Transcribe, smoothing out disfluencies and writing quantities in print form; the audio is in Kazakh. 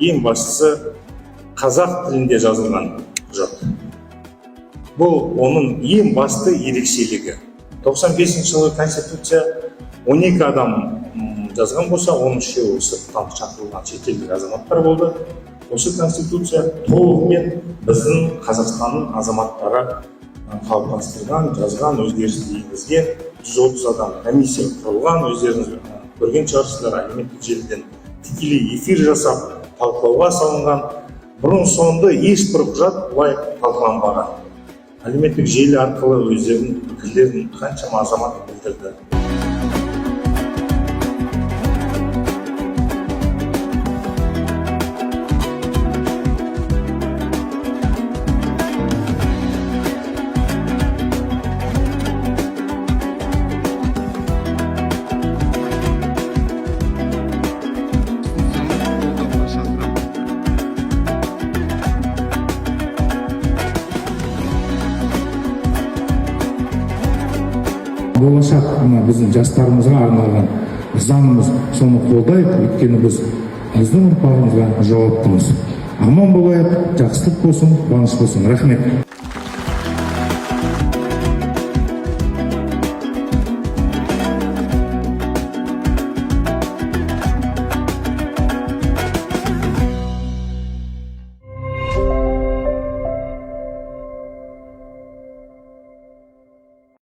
ең бастысы қазақ тілінде жазылған құжат. Бұл оның ең басты ерекшелігі. 95 жылғы Конституция 12 адам жазған болса, оның үшеуі сырттан шақырылған шетелдік азаматтар болды. Осы Конституция толығымен біздің Қазақстанның азаматтары қалыптастырған, жазған, өзгерісті енгізген. 130 адам комиссия құрылған, өздеріңіз көрген шығарсыздар, әлеуметтік желіден тікелей эфир жасап, талқылауға салынған. Бұрын соңды ешбір құжат бұлай талқыланбаған. Әлеуметтік желі арқылы өздерінің пікірлерін қаншама азамат білдірді. Болашақ біздің жастарымызға арналған заңымыз, соны қолдайық, өйткені біздің ұрпағымызға жауаптымыз. Аман болайық, жақсылық болсын, қуаныш болсын. Рахмет.